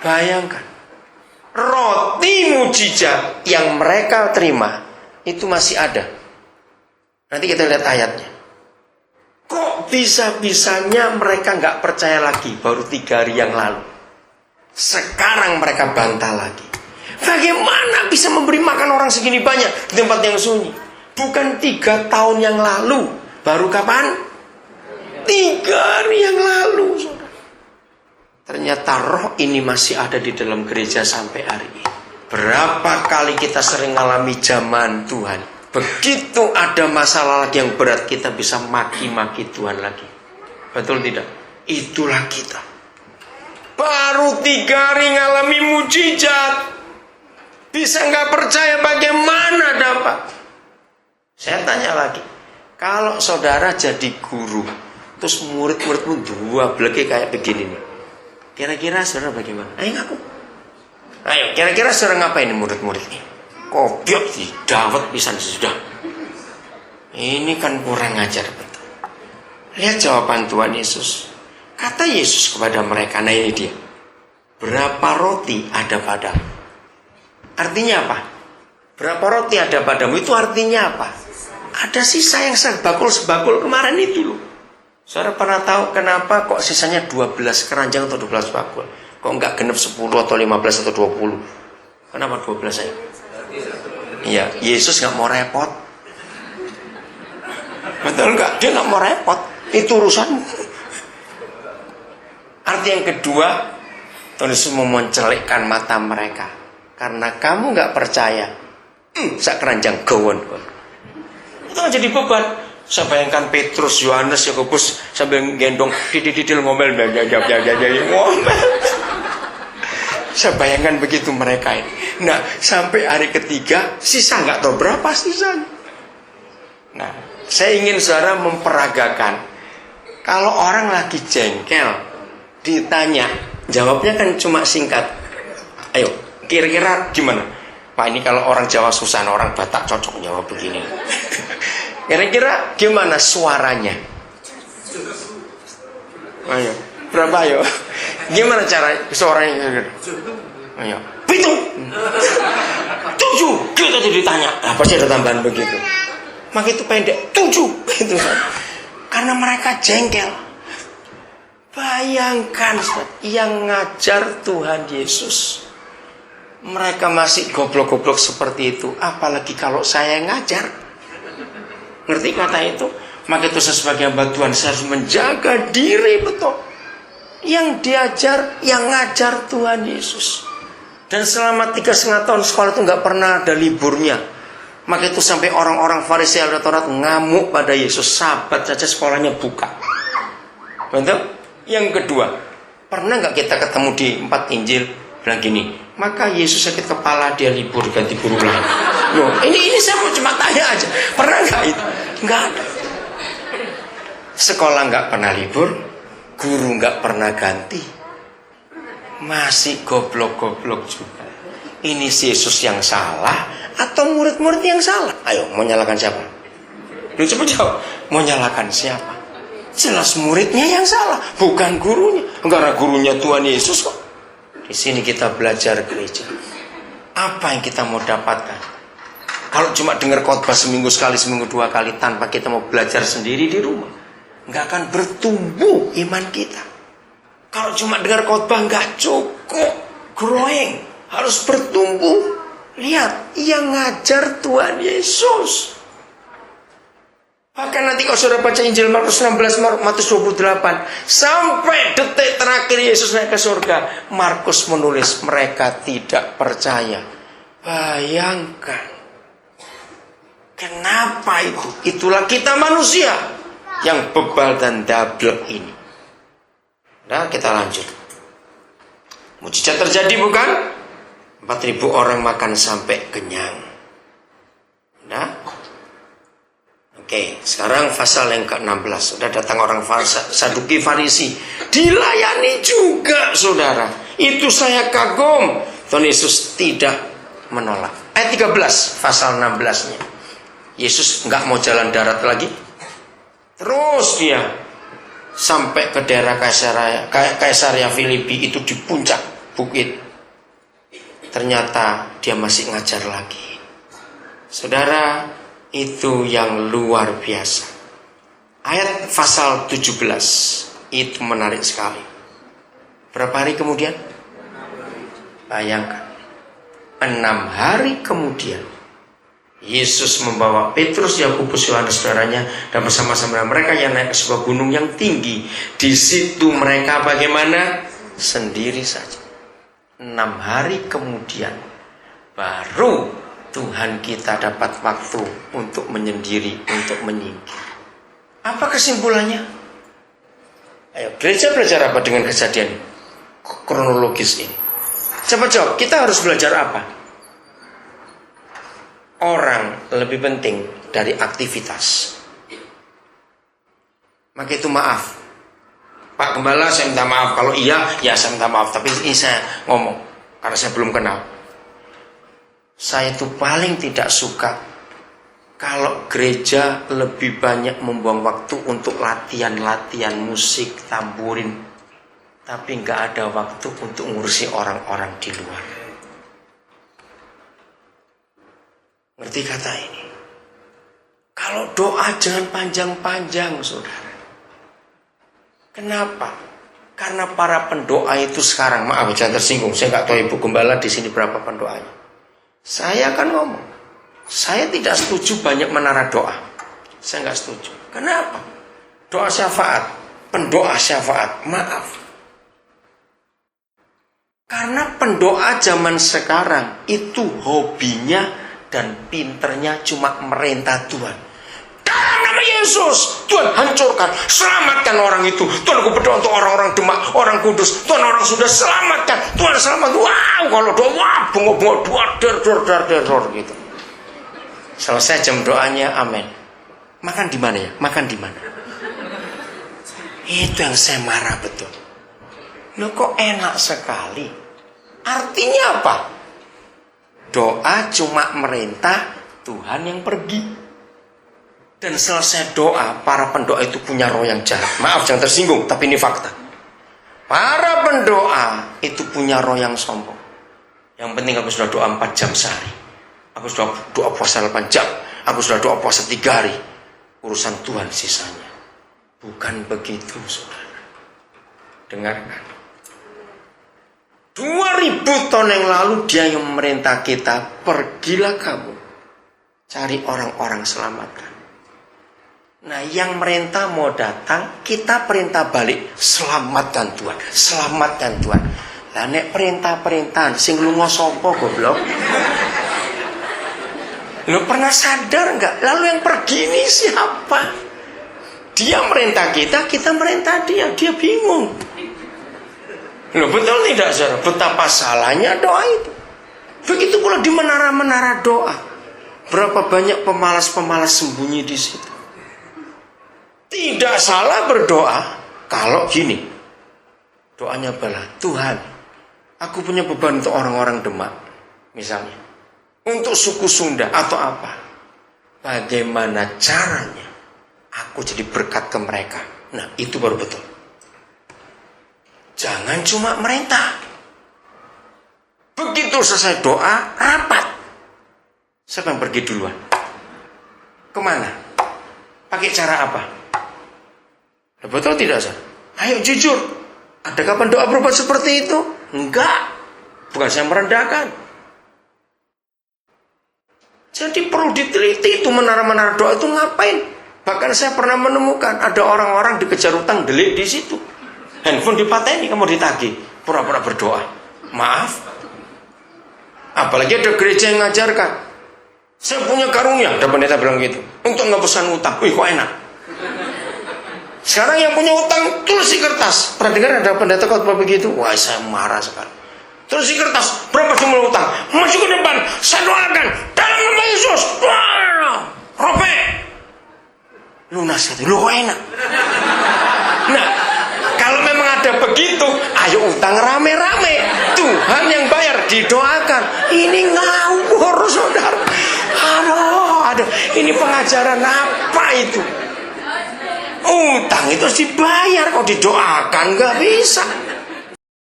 Bayangkan, roti mujizat yang mereka terima itu masih ada. Nanti kita lihat ayatnya. Kok bisa-bisanya mereka nggak percaya lagi baru 3 hari yang lalu? Sekarang mereka bantah lagi. Bagaimana bisa memberi makan orang segini banyak di tempat yang sunyi? Bukan 3 tahun yang lalu. Baru kapan? 3 hari yang lalu. Ternyata roh ini masih ada di dalam gereja sampai hari ini. Berapa kali kita sering mengalami zaman Tuhan, begitu ada masalah lagi yang berat, kita bisa maki-maki Tuhan lagi. Betul tidak? Itulah kita. Baru 3 hari ngalami mujizat, bisa nggak percaya bagaimana dapat? Saya tanya lagi, kalau saudara jadi guru, terus murid-muridmu 12 kayak begini nih, kira-kira saudara bagaimana? Ayo ngaku. Ayo, kira-kira saudara ngapain nih murid-murid ini? Kopiok sih, dawet pisan sudah. Ini kan kurang ajar betul. Lihat jawaban Tuhan Yesus. Kata Yesus kepada mereka, nah ini dia. Berapa roti ada padamu? Artinya apa? Berapa roti ada padamu itu artinya apa? Ada sisa yang sebakul kemarin itu loh. Saudara pernah tahu kenapa kok sisanya 12 keranjang atau 12 bakul? Kok enggak genep 10 atau 15 atau 20? Kenapa 12 saya? Iya, Yesus enggak mau repot. Betul enggak? Dia enggak mau repot. Itu urusanmu. Arti yang kedua, Tuhan Yesus mau mencelikkan mata mereka. Karena kamu enggak percaya. Sak keranjang gawon. Itu kan jadi beban. Saya bayangkan Petrus, Yohanes, Yakobus sambil gendong didil ngomel ngomel. Saya bayangkan begitu mereka ini. Nah, sampai hari ketiga sisa nggak tahu berapa sisanya. Nah, saya ingin saudara memperagakan. Kalau orang lagi jengkel, ditanya, jawabnya kan cuma singkat. Ayo, kira-kira gimana? Pak, ini kalau orang Jawa susah, orang Batak cocok jawab begini. Kira-kira gimana suaranya? Ayo, berapa ayo? Gimana cara suaranya? Ayo, 7, 7. Kita tadi ditanya, apa sih ada tambahan begitu? Maka itu pendek, 7. Gitu. Karena mereka jengkel. Bayangkan yang ngajar Tuhan Yesus, mereka masih goblok-goblok seperti itu. Apalagi kalau saya yang ngajar. Ngerti kata itu? Maka itu saya sebagai hamba Tuhan, saya harus menjaga diri betul. Yang diajar, yang ngajar Tuhan Yesus. Dan selama 3,5 tahun sekolah itu gak pernah ada liburnya. Maka itu sampai orang-orang Farisi dan Taurat ngamuk pada Yesus. Sabat saja sekolahnya buka. Betul? Yang kedua, pernah gak kita ketemu di 4 Injil bilang gini, maka Yesus sakit kepala, dia libur ganti guru lain. Loh, ini saya mau cuma tanya aja, pernah nggak itu? Nggak ada. Sekolah nggak pernah libur, guru nggak pernah ganti, masih goblok-goblok juga. Ini si Yesus yang salah atau murid-murid yang salah? Ayo, mau nyalakan siapa? Lu coba jawab, mau nyalakan siapa? Jelas muridnya yang salah, bukan gurunya. Karena gurunya Tuhan Yesus kok. Di sini kita belajar gereja. Apa yang kita mau dapatkan? Kalau cuma dengar khotbah seminggu sekali, seminggu 2 kali, tanpa kita mau belajar sendiri di rumah, nggak akan bertumbuh iman kita. Kalau cuma dengar khotbah nggak cukup growing, harus bertumbuh. Lihat, yang ngajar Tuhan Yesus. Bahkan nanti kalau saudara baca Injil Markus 16, Matius 28, sampai detik terakhir Yesus naik ke surga, Markus menulis mereka tidak percaya. Bayangkan, kenapa itu? Itulah kita manusia yang bebal dan dablek ini. Nah, kita lanjut. Mujizat terjadi bukan? 4.000 orang makan sampai kenyang. Nah, oke, sekarang pasal yang ke-16. Sudah datang orang Saduki Farisi, dilayani juga saudara. Itu saya kagum. Tuhan Yesus tidak menolak. Ayat 13 pasal 16-nya. Yesus nggak mau jalan darat lagi. Terus dia sampai ke daerah Kaisaria Filipi, itu di puncak bukit. Ternyata dia masih ngajar lagi. Saudara, itu yang luar biasa. Ayat pasal 17 itu menarik sekali. Berapa hari kemudian? Bayangkan, 6 hari kemudian Yesus membawa Petrus, Yakobus, Yohanes saudaranya dan bersama-sama mereka yang naik ke sebuah gunung yang tinggi. Di situ mereka bagaimana? Sendiri saja. 6 hari kemudian baru Tuhan kita dapat waktu untuk menyendiri, untuk menyingkir. Apa kesimpulannya? Ayo, gereja belajar apa dengan kejadian kronologis ini? Coba jawab, kita harus belajar apa? Orang lebih penting dari aktivitas. Maka itu maaf, Pak Gembala, saya minta maaf. Kalau iya, ya saya minta maaf. Tapi ini saya ngomong karena saya belum kenal. Saya itu paling tidak suka kalau gereja lebih banyak membuang waktu untuk latihan-latihan musik, tamburin, tapi nggak ada waktu untuk ngurusi orang-orang di luar. Ngerti kata ini? Kalau doa jangan panjang-panjang, saudara. Kenapa? Karena para pendoa itu sekarang, maaf jangan tersinggung, saya nggak tahu Ibu Gembala di sini berapa pendoanya. Saya akan ngomong, saya tidak setuju banyak menara doa. Saya nggak setuju. Kenapa? Doa syafaat, pendoa syafaat, maaf. Karena pendoa zaman sekarang itu hobinya dan pinternya cuma merintah Tuhan. Dalam nama Yesus, Tuhan hancurkan, selamatkan orang itu. Tuhan, aku berdoa untuk orang-orang Demak, orang Kudus. Tuhan, orang sudah selamatkan. Tuhan selamat. Wow, kalau doa, wah, bengok-bengok, dar gitu. Selesai jam doanya, amin. Makan di mana ya? Makan di mana? Itu yang saya marah betul. Loh, kok enak sekali? Artinya apa? Doa cuma merintah, Tuhan yang pergi. Dan selesai doa, para pendoa itu punya roh yang jahat. Maaf jangan tersinggung, tapi ini fakta. Para pendoa itu punya roh yang sombong. Yang penting aku sudah doa 4 jam sehari. Aku sudah doa puasa 8 jam. Aku sudah doa puasa 3 hari. Urusan Tuhan sisanya. Bukan begitu, saudara. Dengarkan. 2000 tahun yang lalu dia yang memerintah kita, pergilah kamu cari orang-orang selamatkan. Nah, yang merintah mau datang, kita perintah balik, selamatkan Tuhan, selamatkan Tuhan. Lah nek perintah-perintahan sing lunga sapa goblok? Lo pernah sadar enggak? Lalu yang pergi ini siapa? Dia merintah kita, kita merintah dia, dia bingung. Loh, betul tidak, saudara? Betapa salahnya doa itu. Begitu pula di menara-menara doa. Berapa banyak pemalas-pemalas sembunyi di situ. Tidak salah berdoa kalau gini. Doanya adalah, Tuhan, aku punya beban untuk orang-orang Demak, misalnya. Untuk suku Sunda atau apa. Bagaimana caranya aku jadi berkat ke mereka. Nah, itu baru betul. Jangan cuma merintah. Begitu selesai doa, rapat. Siapa yang pergi duluan? Kemana? Pakai cara apa? Betul tidak, Sir? Ayo jujur. Adakah pendoa berbuat seperti itu? Enggak. Bukan saya merendahkan. Jadi perlu diteliti itu menara-menara doa itu ngapain. Bahkan saya pernah menemukan ada orang-orang dikejar utang delik di situ. Handphone dipateni, kamu ditagih, pura-pura berdoa. Maaf. Apalagi ada gereja yang ngajarkan, saya punya karunia, ada pendeta bilang gitu, untuk ngepesan utang. Wih, kok enak. Sekarang yang punya utang tulis di kertas. Pernah dengar ada pendeta khotbah begitu? Wah, saya marah sekali. Tulis di kertas, berapa jumlah utang? Maju ke depan, saya doakan dalam nama Yesus. Wah, robek. Lunas gitu. Loh, kok enak. Nah, kalau memang ada begitu, ayo utang rame-rame. Tuhan yang bayar, didoakan. Ini ngawur, saudara. Aduh, ini pengajaran apa itu? Utang itu harus dibayar, kok didoakan nggak bisa.